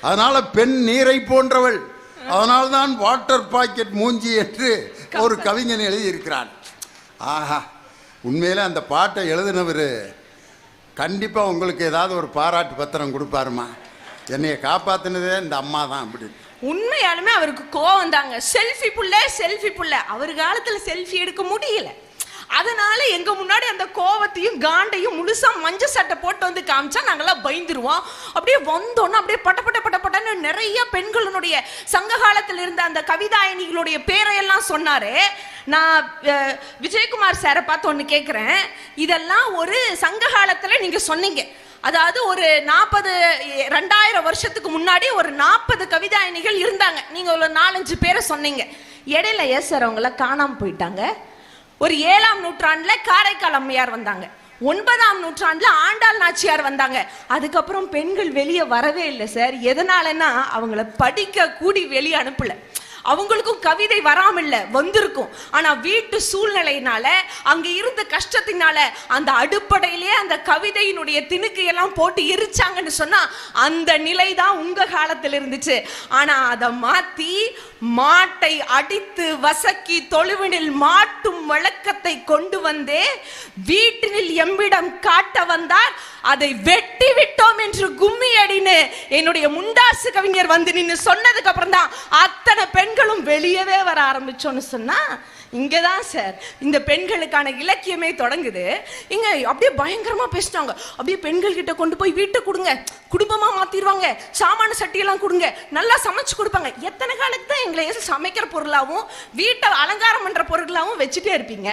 அதனால பெண் நீரை போன்றவள். அதனால்தான் வாட்டர் பாக்கெட் மூஞ்சி என்று ஒரு கவிஞன் எழுதியிருக்கிறான். ஆஹா, உண்மையில அந்த பாட்டை எழுதினவர் கண்டிப்பா உங்களுக்கு ஏதாவது ஒரு பாராட்டு பத்திரம் கொடுப்பாருமா. என்னைய காப்பாத்தினதே இந்த அம்மா தான். அப்படி உண்மையாலுமே அவருக்கு கோவம் தாங்க. செல்ஃபி புள்ள அவர் காலத்துல செல்ஃபி எடுக்க முடியல. அதனால எங்க முன்னாடி அந்த கோவத்தையும் காண்டையும் முழுசா மஞ்ச சட்டை போட்டு வந்து காமிச்சா நாங்கெல்லாம் பயந்துருவோம். அப்படியே வந்தோன்னா அப்படியே பட்டன்னு நிறைய பெண்களுடைய சங்க காலத்தில் இருந்த அந்த கவிதாயணிகளுடைய பேரையெல்லாம் சொன்னாரு. நான் விஜயகுமார் சாரை பார்த்து ஒன்று கேட்குறேன், இதெல்லாம் ஒரு சங்க காலத்துல நீங்க சொன்னீங்க, அதாவது ஒரு 2000 வருஷத்துக்கு முன்னாடி ஒரு 40 கவிதாயணிகள் இருந்தாங்க, நீங்க ஒரு 4-5 பேரை சொன்னீங்க. இடையில சார் அவங்கள காணாம போயிட்டாங்க. ஒரு 7ஆம் நூற்றாண்டுல காரைக்கால் அம்மையார் வந்தாங்க, 9ஆம் நூற்றாண்டுல ஆண்டாள் நாச்சியார் வந்தாங்க. அதுக்கப்புறம் பெண்கள் வெளியே வரவே இல்லை சார். எதனாலன்னா அவங்கள படிக்க கூடி வெளியே அனுப்பல. அவங்களுக்கும் கவிதை வராமல்ல, வந்திருக்கும். ஆனா வீட்டு சூழ்நிலையினால, அங்க இருந்த கஷ்டத்தினால அந்த அடுப்படையிலே அந்த கவிதையினுடைய திணுக்கு எல்லாம் போட்டு எரிச்சாங்கன்னு சொன்னா அந்த நிலை தான் உங்க காலத்தில் இருந்துச்சு. ஆனா அதை மாத்தி மாட்டை அடித்து வசக்கி தொழுவினில் மாட்டும் வழக்கத்தை கொண்டு வந்தே வீட்டினில் எம்மிடம் காட்ட வந்தார், அதை வெட்டி விட்டோம் என்று கும்மி அடின்னு என்னுடைய முண்டாசு கவிஞர் வந்து நின்று சொன்னதுக்கு அப்புறம் தான் அத்தனை பெண்களும் வெளியவே வர ஆரம்பிச்சோன்னு சொன்னா இங்கதான் சார் இந்த பெண்களுக்கான இலக்கியமே தொடங்குது. இங்க அப்படியே பயங்கரமா பேசிட்டாங்க. அப்படியே பெண்கள் கிட்ட கொண்டு போய் வீட்டை கொடுங்க, குடும்பமா மாத்திடுவாங்க, சாமான சட்டியெல்லாம் கொடுங்க, நல்லா சமைச்சு கொடுப்பாங்க. எத்தனை காலத்துக்கு தான் எங்களை சமைக்கிற பொருளாவும் வீட்டை அலங்காரம் பண்ற பொருளாவும் வச்சுட்டே இருப்பீங்க?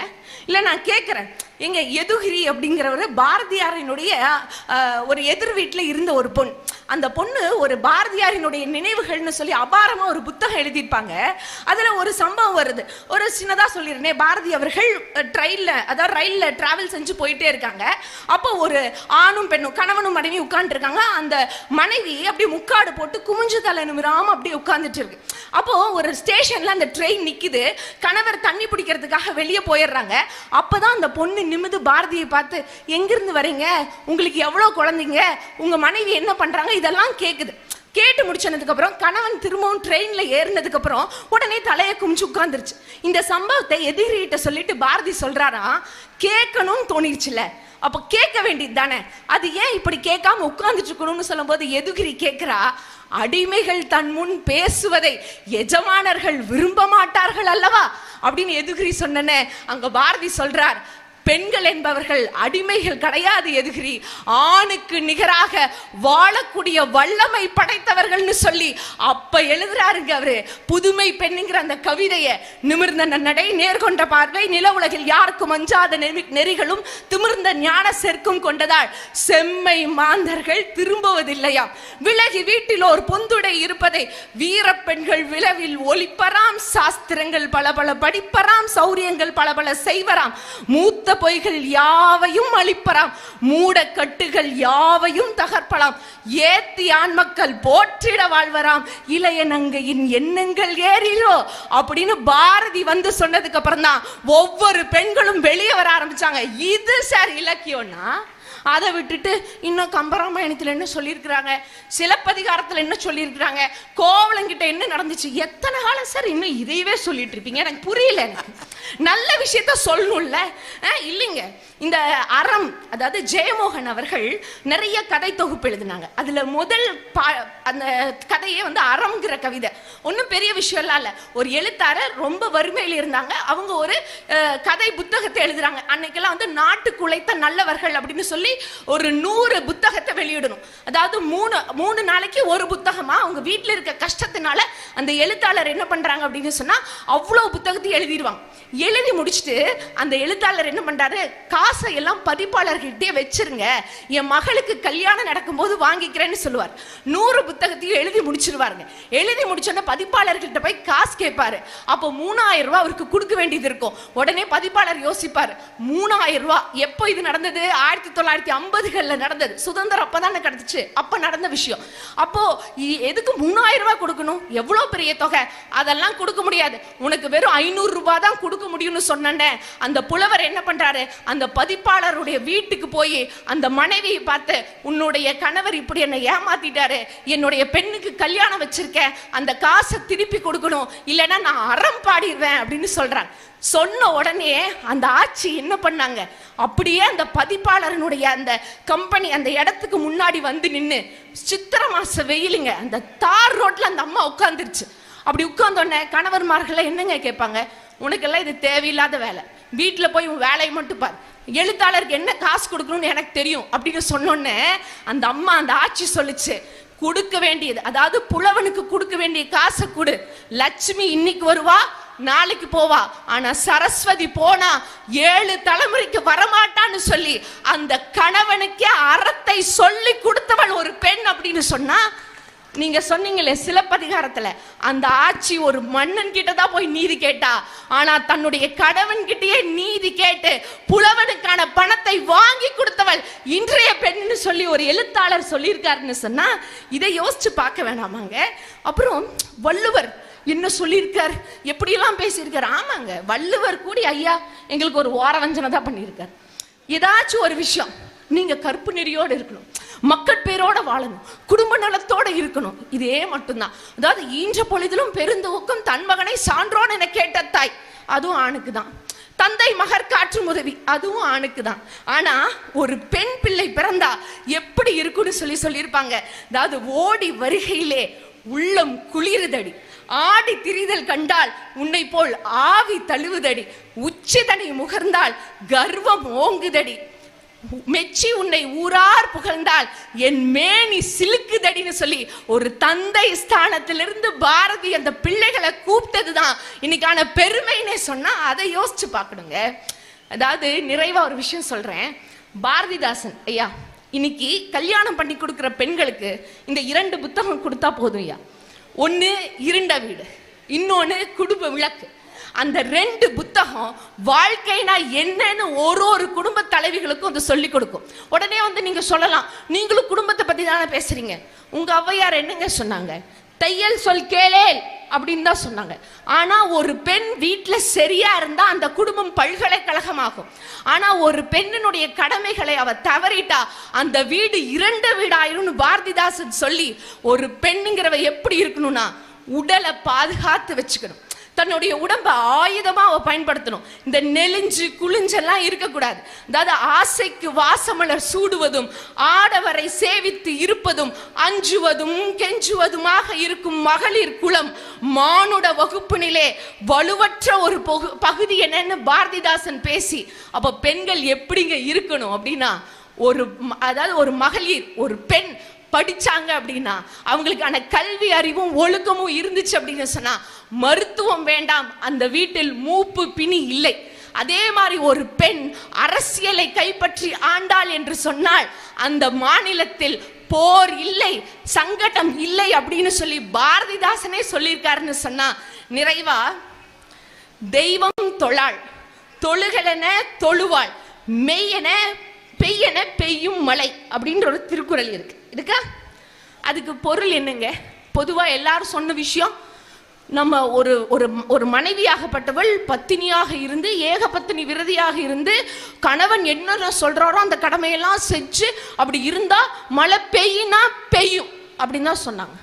இல்ல நான் கேட்கிறேன், எங்க எதுகிரி அப்படிங்கிறவர் பாரதியாரினுடைய ஒரு எதிர் வீட்டுல இருந்த ஒரு பொண்ணு. அந்த பொண்ணு ஒரு பாரதியாரினுடைய நினைவுகள்னு சொல்லி அபாரமா ஒரு புத்தகம் எழுதியிருப்பாங்க. அதுல ஒரு சம்பவம் வருது. ஒரு சின்னதா சொல்லிருந்தேன், பாரதி அவர்கள் ரயில்ல டிராவல் செஞ்சு போயிட்டே இருக்காங்க. அப்போ ஒரு ஆணும் பெண்ணும் கணவனும் மனைவி உட்கார்ந்து இருக்காங்க. அந்த மனைவி அப்படியே முக்காடு போட்டு குமிஞ்சு தலை நிமிராம அப்படியே உட்கார்ந்துட்டு இருக்கு. அப்போ ஒரு ஸ்டேஷன்ல அந்த ட்ரெயின் நிக்குது. கணவர் தண்ணி பிடிக்கிறதுக்காக வெளியே போயிடுறாங்க. அப்பதான் அந்த பொண்ணு நிமிந்து பாரதியை பார்த்து, எங்கிருந்து வரீங்க, உங்களுக்கு எவ்வளவு குழந்தைங்க, உங்க மனைவி என்ன பண்றாங்க, இதெல்லாம் கேக்குது. கேட்டு முடிச்சதுக்கு அப்புறம் கணவன் திரும்பவும் ட்ரெயின்ல ஏறினதுக்கு அப்புறம் உடனே தலையை குமிச்சு உட்கார்ந்துருச்சு. இந்த சம்பவத்தை எதிரிகிட்ட சொல்லிட்டு பாரதி சொல்றாரா, கேட்கணும் தோணிருச்சுல, அப்ப கேட்க வேண்டியது தானே, அது ஏன் இப்படி கேட்காம உட்கார்ந்துட்டு இருக்கணும்னு சொல்லும் போது எதுகிரி கேட்கிறா, அடிமைகள் தன் முன் பேசுவதை எஜமானர்கள் விரும்ப மாட்டார்கள் அல்லவா அப்படின்னு எதுகிரி சொன்னனே. அங்க பாரதி சொல்றார், பெண்கள் என்பவர்கள் அடிமைகள் கிடையாது எதுகிரி, ஆணுக்கு நிகராக வாழக்கூடிய வல்லமை படைத்தவர்கள்னு சொல்லி அப்ப எழுதுறாருங்க அவரு. புதுமை பெண்ணுங்கிற அந்த கவிதையை, நிமிர்ந்த நடை, நேர்கொண்ட பார்வை, நில உலகில் யாருக்கும் அஞ்சாத நெறிகளும் திமிர்ந்த ஞான செருக்கும் கொண்டதால் செம்மை மாந்தர்கள் திரும்புவதில்லையாம். விலகி வீட்டில் ஒரு பொந்துடை இருப்பதை வீர பெண்கள் விளவில் ஒளிப்பராம், சாஸ்திரங்கள் பல பல படிப்பராம், சௌரியங்கள் பல பல செய்வராம், மூத்த பொய்கள் யாவையும் அழிப்பராம், மூட கட்டுகள் யாவையும் தகர்ப்பலாம், ஏத்தி ஆண் மக்கள் போற்றிட வாழ்வராம், இளைய நங்கையின் எண்ணங்கள் ஏறிலோ அப்படின்னு பாரதி வந்து சொன்னதுக்கு அப்புறம் தான் ஒவ்வொரு பெண்களும் வெளியே வர ஆரம்பிச்சாங்க. இது சார் இலக்கியம்னா. அதை விட்டுட்டு இன்னும் கம்பராமாயணத்தில் என்ன சொல்லியிருக்கிறாங்க, சிலப்பதிகாரத்தில் என்ன சொல்லியிருக்கிறாங்க, கோவலங்கிட்ட என்ன நடந்துச்சு, எத்தனை காலம் சார் இன்னும் இதையவே சொல்லிட்டு இருப்பீங்க, எனக்கு புரியல. நல்ல விஷயத்த சொல்லணும்ல. இல்லைங்க, இந்த அறம், அதாவது ஜெயமோகன் அவர்கள் நிறைய கதை தொகுப்பு எழுதினாங்க. அதுல முதல் அந்த கதையே வந்து அறம்ங்கிற கவிதை. ஒன்றும் பெரிய விஷயம் இல்ல. ஒரு எழுத்தாளர் ரொம்ப வறுமையில் இருந்தாங்க, அவங்க ஒரு கதை புத்தகத்தை எழுதுறாங்க. அன்னைக்கெல்லாம் வந்து நாட்டுக்கு உழைத்த நல்லவர்கள் அப்படின்னு சொல்லி ஒரு 100 புத்தகத்தை வெளியிடணும். அதாவது 3 நாளைக்கு ஒரு புத்தகமா. அவங்க வீட்டில் இருக்க கஷ்டத்தினால அந்த எழுத்தாளர் என்ன பண்றாங்க அப்படின்னு சொன்னா அவ்வளவு புத்தகத்தை எழுதிடுவாங்க. எழுதி முடிச்சுட்டு அந்த எழுத்தாளர் என்ன பண்றாரு, காசை எல்லாம் பதிப்பாளர்கிட்டே வச்சிருங்க, என் மகளுக்கு கல்யாணம் நடக்கும்போது வாங்கிக்கிறேன்னு சொல்லுவார். 100 புத்தகத்தையும் எழுதி முடிச்சிருவாருங்க. எழுதி முடிச்சோன்னா பதிப்பாளர்கிட்ட போய் காசு கேட்பாரு. அப்போ 3000 ரூபாய் அவருக்கு கொடுக்க வேண்டியது இருக்கும். உடனே பதிப்பாளர் யோசிப்பாரு, 3000 ரூபாய் எப்போ இது நடந்தது, 1950களில் நடந்தது. சுதந்திரம் அப்பதானே கிடைச்சிச்சு, அப்ப நடந்த விஷயம். அப்போ எதுக்கு 3000 ரூபாய் கொடுக்கணும், எவ்வளவு பெரிய தொகை, அதெல்லாம் கொடுக்க முடியாது, உனக்கு வெறும் 500 ரூபாய் தான் கொடுக்க முடியும்னு சொன்னே. அந்த புலவர் என்ன பண்றாரு, அந்த பதிப்பாளருடைய வீட்டுக்கு போய் அந்த மனைவியை பார்த்து, உன்னுடைய கணவர் இப்படி என்னை ஏமாத்திட்டாரு, என்னுடைய பெண்ணுக்கு கல்யாணம் வச்சிருக்கேன், அந்த காசை திருப்பி கொடுக்கணும், இல்லைன்னா நான் அறம் பாடிடுவேன் அப்படின்னு சொல்றாங்க. சொன்ன உடனே அந்த ஆட்சி என்ன பண்ணாங்க, அப்படியே அந்த பதிப்பாளரனுடைய அந்த கம்பெனி அந்த இடத்துக்கு முன்னாடி வந்து நின்று, சித்திரை மாச வெயிலுங்க, அந்த தார் ரோட்ல அந்த அம்மா உட்காந்துருச்சு. அப்படி உட்கார்ந்தோடனே கணவர்மார்கள என்னங்க கேட்பாங்க, உனக்கெல்லாம் இது தேவையில்லாத வேலை, வீட்டில் போய் உன் வேலையை மட்டும் பாரு, எழுத்தாளருக்கு என்ன காசு கொடுக்கணும்னு எனக்கு தெரியும் அப்படின்னு சொன்னோன்னே அந்த அம்மா அந்த ஆட்சி சொல்லிச்சு, கொடுக்க வேண்டியது, அதாவது புலவனுக்கு கொடுக்க வேண்டிய காசை கொடு, லட்சுமி இன்னைக்கு வருவா நாளைக்கு போவா, ஆனா சரஸ்வதி போனா 7 தலைமுறைக்கு வரமாட்டான்னு சொல்லி அந்த கணவனுக்கே அறத்தை சொல்லி கொடுத்தவள் ஒரு பெண் அப்படின்னு சொன்னா, நீங்க சொன்னீங்களே சிலப்பதிகாரத்துல, அந்த ஆட்சி ஒரு மன்னன் கிட்டதான் போய் நீதி கேட்டா, ஆனா தன்னுடைய கணவன் கிட்டயே நீதி கேட்டு புலவனுக்கான பணத்தை வாங்கி கொடுத்தவள் இன்றைய பெண்ணுன்னு சொல்லி ஒரு எழுத்தாளர் சொல்லியிருக்காருன்னு சொன்னா, இதை யோசிச்சு பார்க்க வேணாமாங்க. அப்புறம் வள்ளுவர் என்ன சொல்லியிருக்கார், எப்படியெல்லாம் பேசியிருக்கார். ஆமாங்க, வள்ளுவர் கூடி ஐயா எங்களுக்கு ஒரு ஓரவஞ்சனை தான் பண்ணியிருக்கார். ஏதாச்சும் ஒரு விஷயம் நீங்க கற்பு நெறியோடு இருக்கணும், மக்கள் பேரோட வாழணும், குடும்ப நலத்தோட இருக்கணும், இதே மட்டும்தான். அதாவது ஈன்ற பொழுதிலும் பெருந்தூக்கம் தன் மகனை சான்றோன் என கேட்ட தாய், அதுவும் ஆணுக்கு தான். தந்தை மகர் காற்றும் உதவி, அதுவும் ஆணுக்கு தான். ஆனா ஒரு பெண் பிள்ளை பிறந்தா எப்படி இருக்குன்னு சொல்லியிருப்பாங்க. அதாவது ஓடி வருகையிலே உள்ளம் குளிருதடி, ஆடி திரிதல் கண்டால் உன்னை போல் ஆவி தழுவுதடி, உச்சிதனை முகர்ந்தால் கர்வம் ஓங்குதடி, மெச்சி உன்னை ஊரார் புகழ்ந்தால் என் மேனி சிலுக்குதடின்னு சொல்லி ஒரு தந்தை ஸ்தானத்திலிருந்து பாரதி அந்த பிள்ளைகளை கூப்பிட்டதுதான் இன்னைக்கான பெருமைன்னே சொன்னா அதை யோசிச்சு பார்க்கணுங்க. அதாவது நிறைவா ஒரு விஷயம் சொல்றேன். பாரதிதாசன் ஐயா இன்னைக்கு கல்யாணம் பண்ணி கொடுக்குற பெண்களுக்கு இந்த 2 புத்தகம் கொடுத்தா போதும் ஐயா. ஒன்று இருண்ட வீடு, இன்னொன்று குடும்ப விளக்கு. அந்த 2 புத்தகம் வாழ்க்கைனா என்னன்னு ஒரு குடும்ப தலைவிகளுக்கும் அது சொல்லி கொடுக்கும். உடனே வந்து நீங்க சொல்லலாம், நீங்களும் குடும்பத்தை பத்தி தானே பேசுறீங்க, உங்க ஔவையார் என்னங்க சொன்னாங்க, தையல் சொல் கேளேல் அப்படின்னு தான் சொன்னாங்க. ஆனா ஒரு பெண் வீட்டுல சரியா இருந்தா அந்த குடும்பம் பல்கலைக்கழகமாகும். ஆனா ஒரு பெண்ணினுடைய கடமைகளை அவ தவறிட்டா அந்த வீடு 2 வீடாயிரும்னு பாரதிதாசன் சொல்லி, ஒரு பெண்ணுங்கிறவ எப்படி இருக்கணும்னா உடலை பாதுகாத்து வச்சுக்கணும், தன்னுடைய உடம்பை ஆயுதமா அவ பயன்படுத்தணும். இந்த நெலிஞ்சு குளிஞ்செல்லாம் இருக்கக்கூடாது. அதாவது ஆசைக்கு வாசமலர் சூடுவதும் ஆடவரை சேவித்து இருப்பதும் அஞ்சுவதும் கெஞ்சுவதுமாக இருக்கும் மகளிர் குலம் மானுட வகுப்பினிலே வலுவற்ற ஒரு பகுதி என்னன்னு பாரதிதாசன் பேசி, அப்ப பெண்கள் எப்படிங்க இருக்கணும் அப்படின்னா, அதாவது ஒரு மகளிர் ஒரு பெண் படிச்சாங்க அப்படின்னா அவங்களுக்கான கல்வி அறிவும் ஒழுக்கமும் இருந்துச்சு அப்படின்னு சொன்னா மருத்துவம் வேண்டாம், அந்த வீட்டில் மூப்பு பிணி இல்லை. அதே மாதிரி ஒரு பெண் அரசியலை கைப்பற்றி ஆண்டாள் என்று சொன்னால் அந்த மாநிலத்தில் போர் இல்லை, சங்கடம் இல்லை அப்படின்னு சொல்லி பாரதிதாசனே சொல்லியிருக்காருன்னு சொன்னா, நிறைவா தெய்வம் தொழாள், தொழுகளென தொழுவாள், மெய்யென பெய்யென பெய்யும் மழை அப்படின்ற ஒரு திருக்குறள் இருக்கா? அதுக்கு பொருள் என்னங்க? பொதுவா எல்லாரும் சொன்ன விஷயம், நம்ம ஒரு மனைவியாகப்பட்டவள் பத்தினியாக இருந்து ஏகபத்தினி விரதியாக இருந்து கணவன் என்ன சொல்றாரோ அந்த கடமையெல்லாம் செஞ்சு அப்படி இருந்தா மழை பெய்யினா பெய்யும் அப்படின்னு தான் சொன்னாங்க.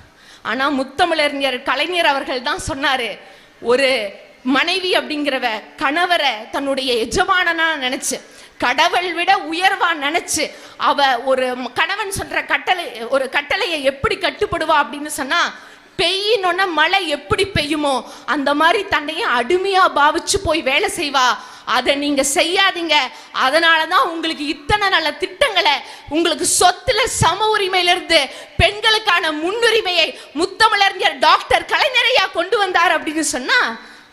ஆனா முத்தமிழறிஞர் கலைஞர் அவர்கள் தான் சொன்னாரு, ஒரு மனைவி அப்படிங்கிறவ கணவரை தன்னுடைய எஜமானனா நினைச்சு, கடவுள் விட உயர்வா நினைச்சு, அவ ஒரு கணவன் சொல்ற கட்டளையை எப்படி கட்டுப்படுவா அப்படின்னு சொன்னா, பெய்யணும்னா மழை எப்படி பெய்யுமோ அந்த மாதிரி தன்னையும் அடிமையா பாவிச்சு போய் வேலை செய்வா. அதை நீங்க செய்யாதீங்க. அதனாலதான் உங்களுக்கு இத்தனை நல்ல திட்டங்களை, உங்களுக்கு சொத்துல சம உரிமையிலிருந்து பெண்களுக்கான முன்னுரிமையை முத்தமிழறிஞர் டாக்டர் கலைஞரையா கொண்டு வந்தார் அப்படின்னு சொன்னா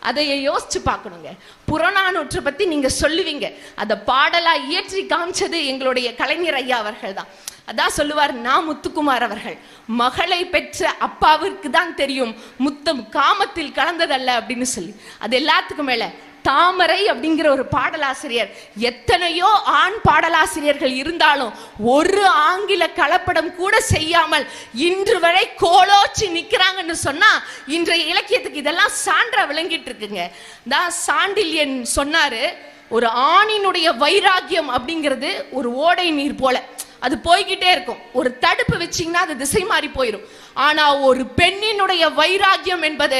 அதை யோசிச்சு பார்க்கணுங்க. புறநானூற்றை பத்தி நீங்க சொல்லுவீங்க, அதை பாடலா இயற்றி காமிச்சது எங்களுடைய கலைஞர் ஐயா அவர்கள் தான். அதான் சொல்லுவார், நான் முத்துக்குமார் அவர்கள், மகளை பெற்ற அப்பாவிற்கு தான் தெரியும் முத்தம் காமத்தில் கலந்ததல்ல அப்படின்னு சொல்லி. அது எல்லாத்துக்கும் மேல தாமரை அப்படிங்கிற ஒரு பாடலாசிரியர். எத்தனையோ ஆண் பாடலாசிரியர்கள் இருந்தாலும் ஒரு ஆங்கில கலப்படம் கூட செய்யாமல் இன்று வரை கோலோச்சி நிக்கிறாங்கன்னு சொன்னா இன்றைய இலக்கியத்துக்கு இதெல்லாம் சான்றா விளங்கிட்டு இருக்குங்க. தான் சாண்டில்யன் சொன்னாரு, ஒரு ஆணினுடைய வைராக்கியம் அப்படிங்கிறது ஒரு ஓடை நீர் போல, அது போய்கிட்டே இருக்கும். ஒரு தடுப்பு வச்சீங்கன்னா அது திசை மாறி போயிடும். ஆனா ஒரு பெண்ணினுடைய வைராக்கியம் என்பது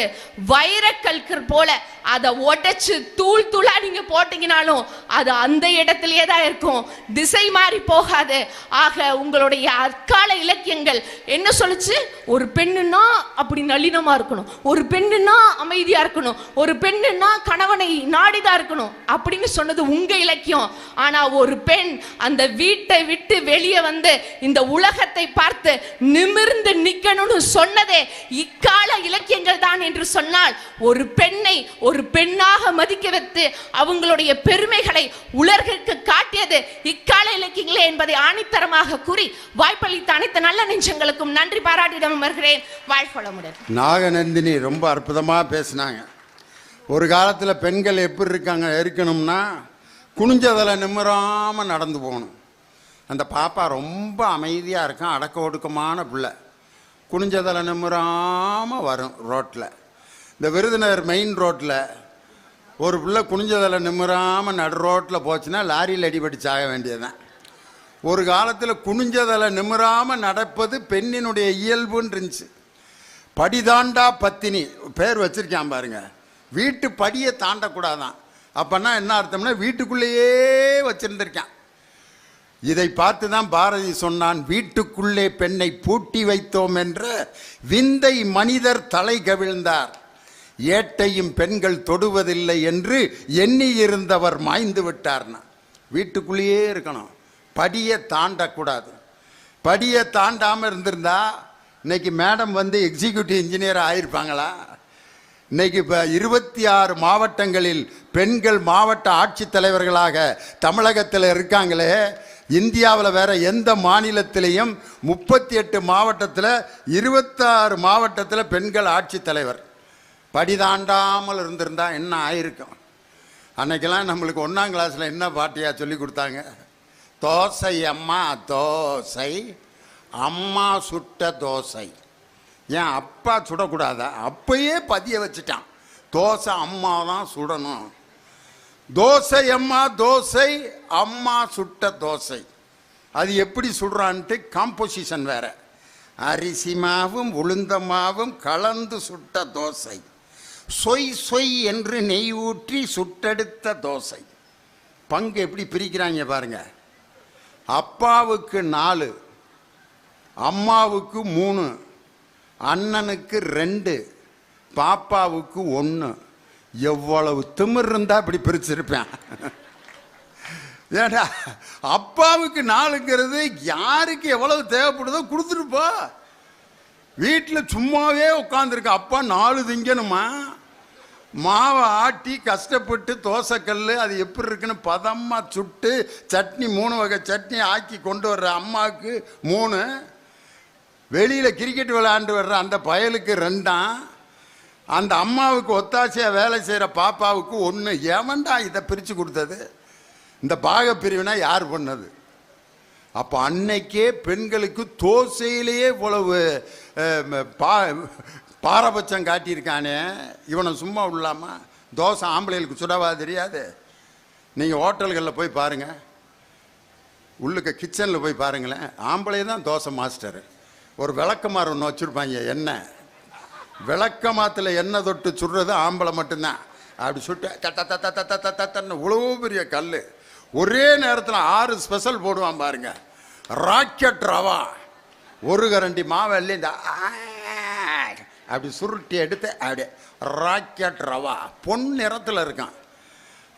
வைரக்கல்கர் போல, அதை உடைச்சு தூள் தூளா நீங்க போட்டீங்கனாலும் அது அந்த இடத்திலேயே தான் இருக்கும், திசை மாறி போகாது. ஆக உங்களுடைய அற்கால இலக்கியங்கள் என்ன சொல்லுச்சு? ஒரு பெண்ணுன்னா அப்படி நளினமா இருக்கணும், ஒரு பெண்ணுன்னா அமைதியா இருக்கணும், ஒரு பெண்ணுன்னா கணவனை நாடிதான் இருக்கணும் அப்படின்னு சொன்னது உங்க இலக்கியம். ஆனா ஒரு பெண் அந்த வீட்டை விட்டு வெளியே வந்து இந்த உலகத்தை பார்த்து நிமிர்ந்து நிக்கணும்னு சொன்னதே இக்கால இலக்கியங்கள் தான் என்று சொன்னால், ஒரு பெண்ணை ஒரு பெண்ணாக மதிக்க வைத்து அவங்களுடைய பெருமைகளை உலகிற்கு காட்டியது இக்கால இலக்கியங்களே என்பதை ஆணித்தரமாக கூறி வாய்ப்பளித்த அனைத்து நல்ல நெஞ்சங்களுக்கும் நன்றி பாராட்டிடம் வருகிறேன். வாழ்வளமுடன். நாகநந்தினி ரொம்ப அற்புதமா பேசினாங்க. ஒரு காலத்துல பெண்கள் எப்படி இருக்கணும்னா குனிஞ்சதில் நிமிராம நடந்து போகணும். அந்த பாப்பா ரொம்ப அமைதியாக இருக்கான், அடக்க ஒடுக்கமான பிள்ளை. குனிஞ்சதில் நிமிராமல் வரும் ரோட்டில். இந்த விருதுநகர் மெயின் ரோட்டில் ஒரு பிள்ளை குனிஞ்சதில் நிமிராமல் நடு ரோட்டில் போச்சுன்னா லாரியில் அடிபடி சாக வேண்டியதுதான். ஒரு காலத்தில் குனிஞ்சதில் நிமிராமல் நடப்பது பெண்ணினுடைய இயல்புன்னு இருந்துச்சு. படிதாண்டா பத்தினி பேர் வச்சிருக்கான் பாருங்க. வீட்டு படியை தாண்டக்கூடாதான். அப்பன்னா என்ன அர்த்தம்னா வீட்டுக்குள்ளேயே வச்சிருந்திருக்கான். இதை பார்த்து தான் பாரதி சொன்னான், வீட்டுக்குள்ளே பெண்ணை பூட்டி வைத்தோம் என்ற விந்தை மனிதர் தலை கவிழ்ந்தார், ஏட்டையும் பெண்கள் தொடுவதில்லை என்று எண்ணி இருந்தவர் மாய்ந்து விட்டார்னா. வீட்டுக்குள்ளேயே இருக்கணும், படியை தாண்டக்கூடாது. படியை தாண்டாமல் இருந்திருந்தா இன்னைக்கு மேடம் வந்து எக்ஸிக்யூட்டிவ் இன்ஜினியர் ஆகியிருப்பாங்களா? இன்னைக்கு இப்போ 26 மாவட்டங்களில் பெண்கள் மாவட்ட ஆட்சித்தலைவர்களாக தமிழகத்தில் இருக்காங்களே. இந்தியாவில் வேற எந்த மாநிலத்திலையும் 38 மாவட்டத்தில் 26 மாவட்டத்தில் பெண்கள் ஆட்சித்தலைவர். படிதாண்டாமல் இருந்திருந்தா என்ன ஆயிருக்கும்? அன்னைக்கெல்லாம் நம்மளுக்கு 1ஆம் கிளாஸில் என்ன பாட்டியா சொல்லி கொடுத்தாங்க? தோசை அம்மா தோசை, அம்மா சுட்ட தோசை. ஏன் அப்பா சுடக்கூடாதா? அப்பயே பதிய வச்சுட்டான், தோசை அம்மா தான் சுடணும். தோசை அம்மா தோசை, அம்மா சுட்ட தோசை. அது எப்படி சுடுறான்ட்டு காம்போசிஷன் வேற. அரிசி மாவும் உளுந்த மாவும் கலந்து சுட்ட தோசை, சொய் சொய் என்று நெய் ஊற்றி சுட்டெடுத்த தோசை. பங்கு எப்படி பிரிக்கிறாங்க பாருங்க. அப்பாவுக்கு 4, அம்மாவுக்கு 3, அண்ணனுக்கு 2, பாப்பாவுக்கு 1. எவ்வளவு திமிர் இருந்தா இப்படி பிரிச்சிருப்பேன். ஏடா அப்பாவுக்கு 4ங்கிறது யாருக்கு எவ்வளவு தேவைப்படுதோ கொடுத்துருப்பா. வீட்டில் சும்மாவே உட்காந்துருக்க அப்பா 4 திங்கணுமா? மாவை ஆட்டி கஷ்டப்பட்டு தோசைக்கல் அது எப்படி இருக்குன்னு பதமாக சுட்டு சட்னி 3 வகை சட்னி ஆக்கி கொண்டு வர்ற அம்மாவுக்கு 3, வெளியில் கிரிக்கெட் விளையாண்டு வர்ற அந்த பயலுக்கு 2, அந்த அம்மாவுக்கு ஒத்தாசையாக வேலை செய்கிற பாப்பாவுக்கு 1. ஏமண்டா இதை பிரித்து கொடுத்தது? இந்த பாக பிரிவினை யார் பண்ணது? அப்போ அன்னைக்கே பெண்களுக்கு தோசையிலேயே இவ்வளவு பாரபட்சம் காட்டியிருக்கானே, இவனை சும்மா விடலாமா? தோசை ஆம்பளைகளுக்கு சுடவா தெரியாது? நீங்கள் ஹோட்டல்களில் போய் பாருங்கள், உள்ளுக்க கிச்சனில் போய் பாருங்களேன், ஆம்பளை தான் தோசை மாஸ்டர். ஒரு விளக்கமாறு ஒன்று வச்சுருப்பாங்க, எண்ணெய் விளக்கமாத்தில் எண்ணெய் தொட்டு சுடுறது ஆம்பளை மட்டும்தான். அப்படி சுட்டு தத்தன்னு இவ்வளோ பெரிய கல் ஒரே நேரத்தில் 6 ஸ்பெஷல் போடுவான் பாருங்க. ராக்கெட் ரவா 1 கரண்டி மாவு அள்ளி இந்த அப்படி சுருட்டி எடுத்து அப்படியே ராக்கெட் ரவா பொன் நிறத்தில் இருக்கான்.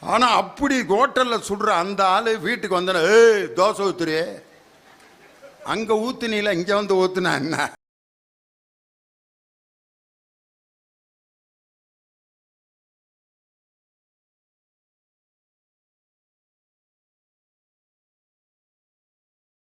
ஆனால் அப்படி ஹோட்டலில் சுடுற அந்த ஆள் வீட்டுக்கு வந்தோன்னே, ஏய் தோசை ஊத்துறியே, அங்கே ஊத்துனீல இங்கே வந்து ஊத்துனா என்ன?